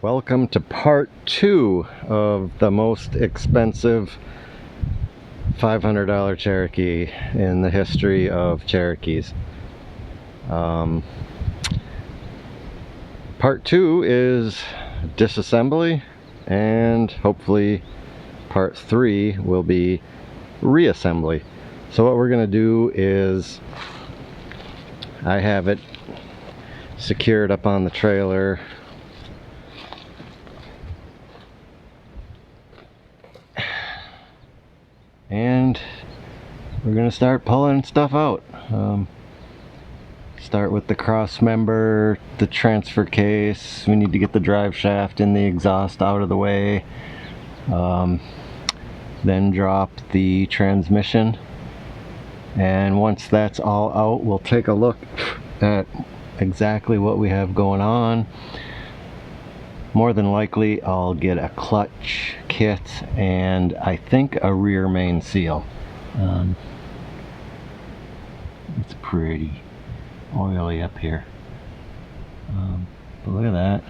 Welcome to part 2 of the most expensive $500 Cherokee in the history of Cherokees. Part 2 is disassembly, and hopefully part 3 will be reassembly. So what we're going to do is, I have it secured up on the trailer. And we're gonna start pulling stuff out. Start with the cross member, the transfer case. We need to get the drive shaft and the exhaust out of the way. Then drop the transmission. And once that's all out, we'll take a look at exactly what we have going on. More than likely I'll get a clutch kit and I think a rear main seal. It's pretty oily up here, but look at that.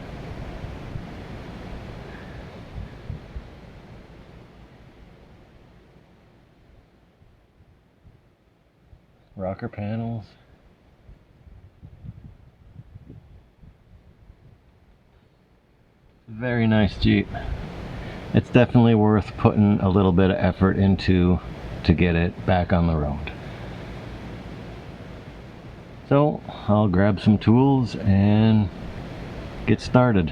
Rocker panels. Very nice Jeep. It's definitely worth putting a little bit of effort into to get it back on the road. So I'll grab some tools and get started.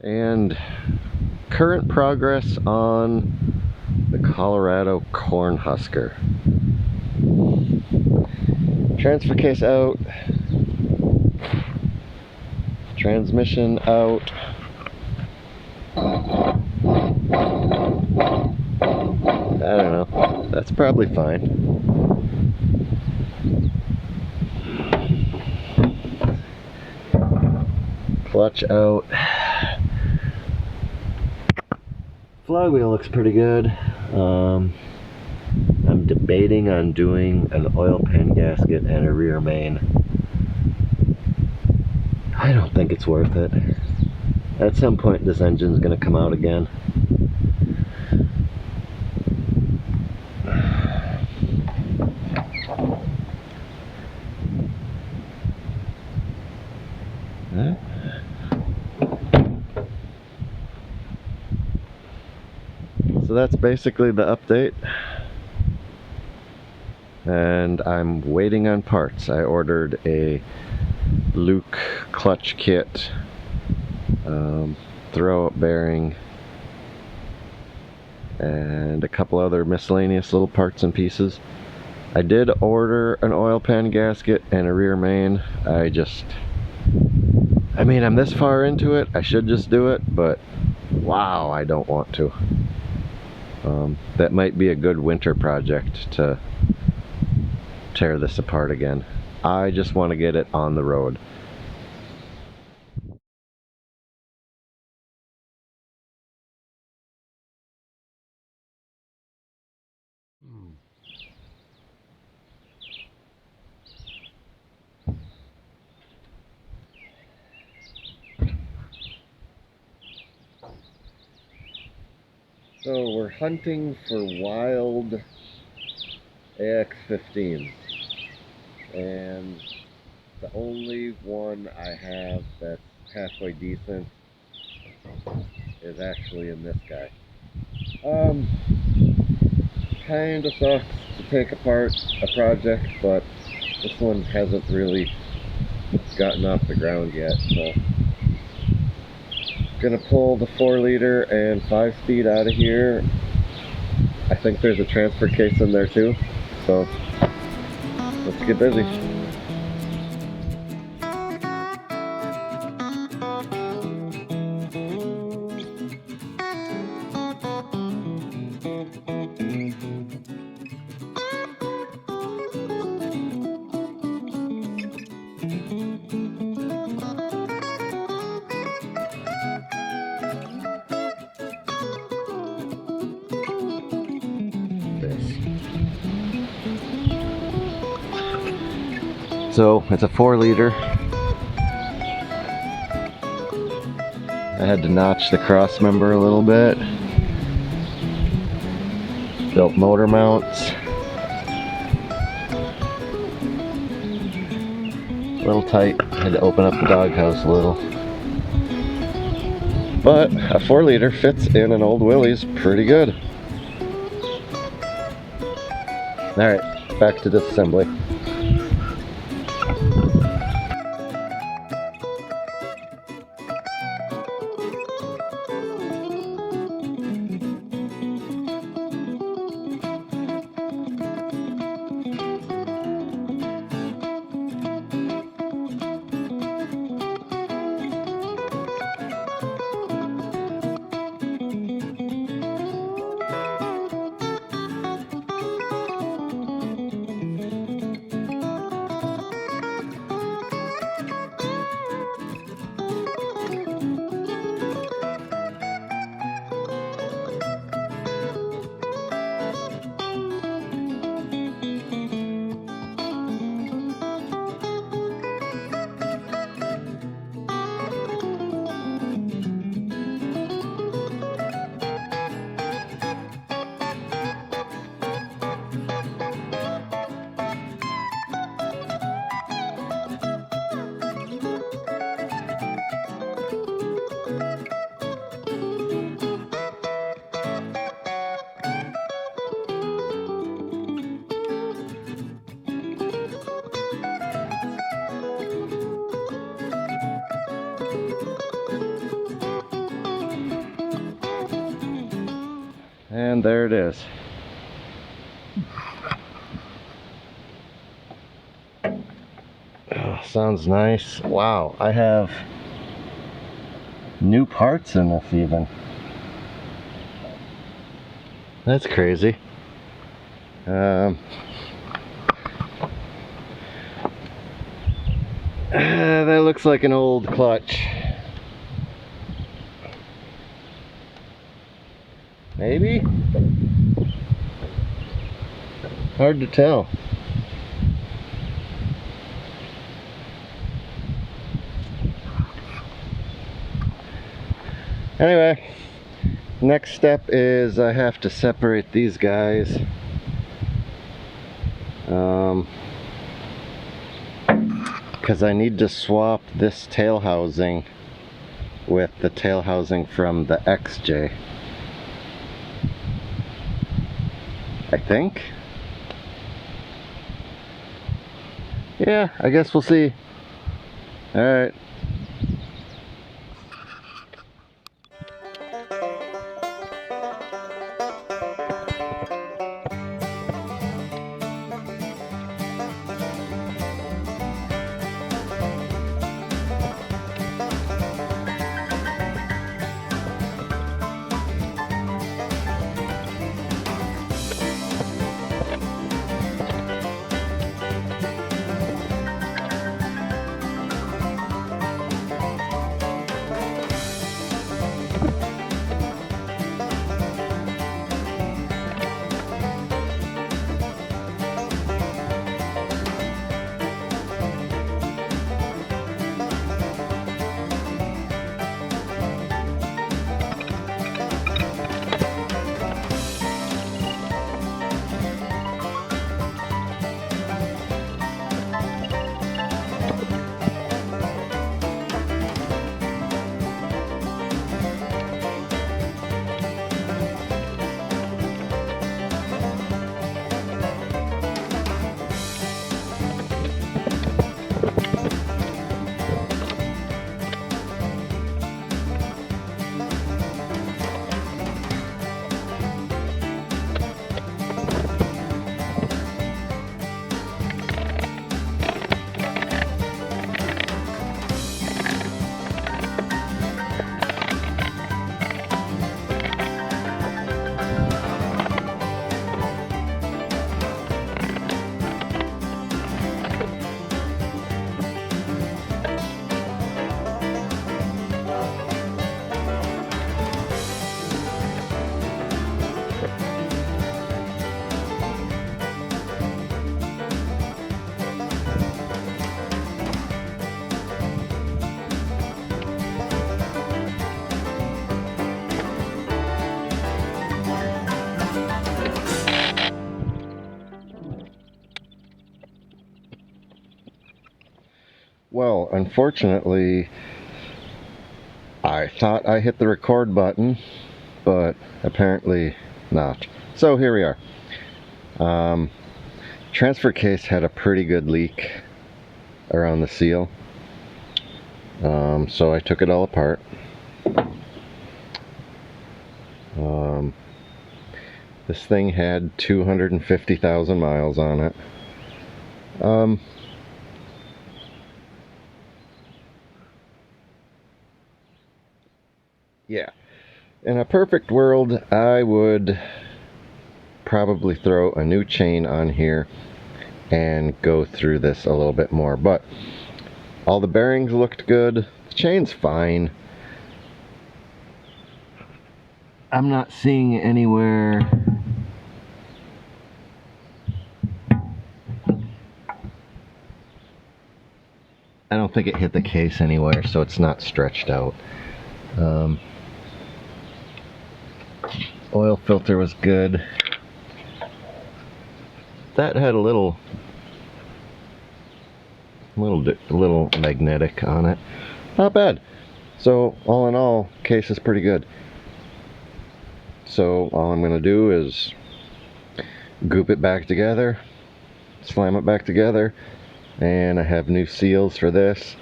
And current progress on the Colorado Cornhuster. Transfer case out, transmission out. I don't know, that's probably fine. Clutch out. Flywheel looks pretty good. I'm debating on doing an oil pan gasket and a rear main. I don't think it's worth it. At some point this engine's gonna come out again. So that's basically the update. and I'm waiting on parts. I ordered a Luke clutch kit, throwout bearing, and a couple other miscellaneous little parts and pieces. I did order an oil pan gasket and a rear main. I mean, I'm this far into it, I should just do it, but wow, I don't want to. That might be a good winter project to tear this apart again. I just want to get it on the road. So we're hunting for wild AX15, and the only one I have that's halfway decent is actually in this guy. Kinda sucks to take apart a project, but this one hasn't really gotten off the ground yet, so gonna pull the 4-liter and 5-speed out of here. I think there's a transfer case in there too, so let's get busy. So it's a 4-liter. I had to notch the cross member a little bit. Built motor mounts. A little tight. Had to open up the doghouse a little. But a 4-liter fits in an old Willys pretty good. Alright, back to disassembly. And there it is. Oh, sounds nice. Wow, I have new parts in this even. That's crazy. That looks like an old clutch. Maybe? Hard to tell. Anyway, next step is I have to separate these guys. Because I need to swap this tail housing with the tail housing from the XJ. I think. yeah, I guess we'll see. All right. Well, unfortunately, I thought I hit the record button, but apparently not. So here we are. Transfer case had a pretty good leak around the seal. So I took it all apart. This thing had 250,000 miles on it. Yeah, in a perfect world, I would probably throw a new chain on here and go through this a little bit more, but all the bearings looked good. The chain's fine. I'm not seeing anywhere I don't think it hit the case anywhere, so it's not stretched out. Oil filter was good. That had a little magnetic on it. Not bad. So all in all, case is pretty good. So all I'm gonna do is goop it back together, slam it back together, and I have new seals for this.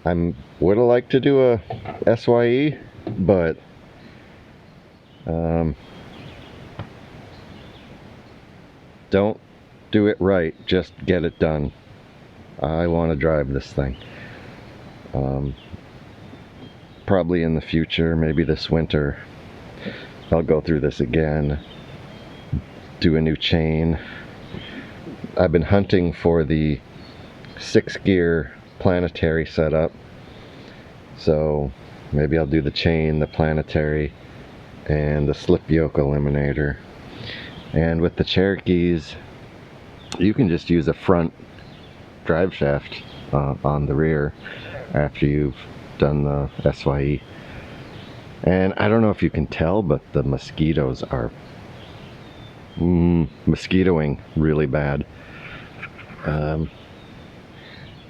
I would have liked to do a SYE, but don't do it right, just get it done. I want to drive this thing. Probably in the future, maybe this winter, I'll go through this again, do a new chain. I've been hunting for the 6-gear planetary setup, so maybe I'll do the chain, the planetary, and the slip yoke eliminator. And with the Cherokees, you can just use a front drive shaft on the rear after you've done the SYE. And I don't know if you can tell, but the mosquitoes are mosquitoing really bad.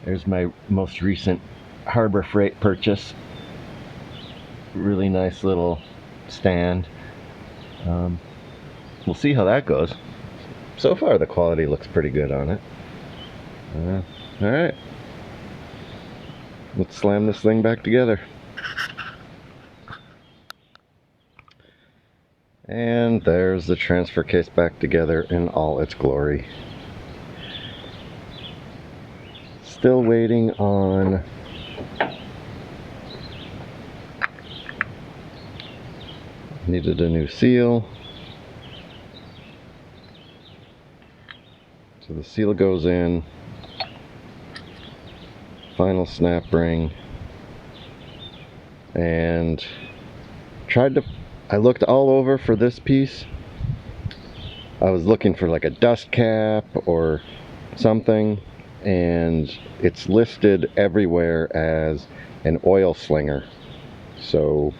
There's my most recent Harbor Freight purchase. Really nice little stand. We'll see how that goes. so far the quality looks pretty good on it. Alright, let's slam this thing back together. And there's the transfer case back together in all its glory. Still waiting on needed a new seal. So the seal goes in. Final snap ring. And I looked all over for this piece. I was looking for like a dust cap or something, and it's listed everywhere as an oil slinger. So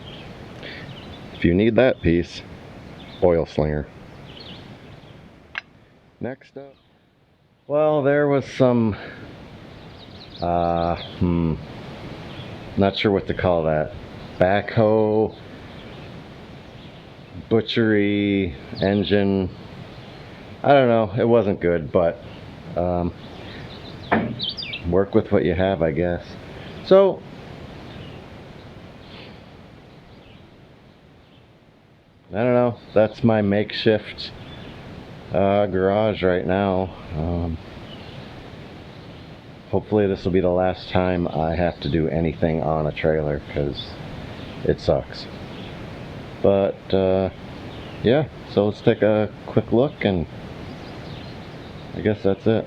if you need that piece, oil slinger. Next up, well, there was some not sure what to call that, backhoe, butchery, engine. I don't know, it wasn't good, but work with what you have, I guess. So I don't know, that's my makeshift garage right now. Hopefully this will be the last time I have to do anything on a trailer, because it sucks. But yeah, so let's take a quick look, and I guess that's it.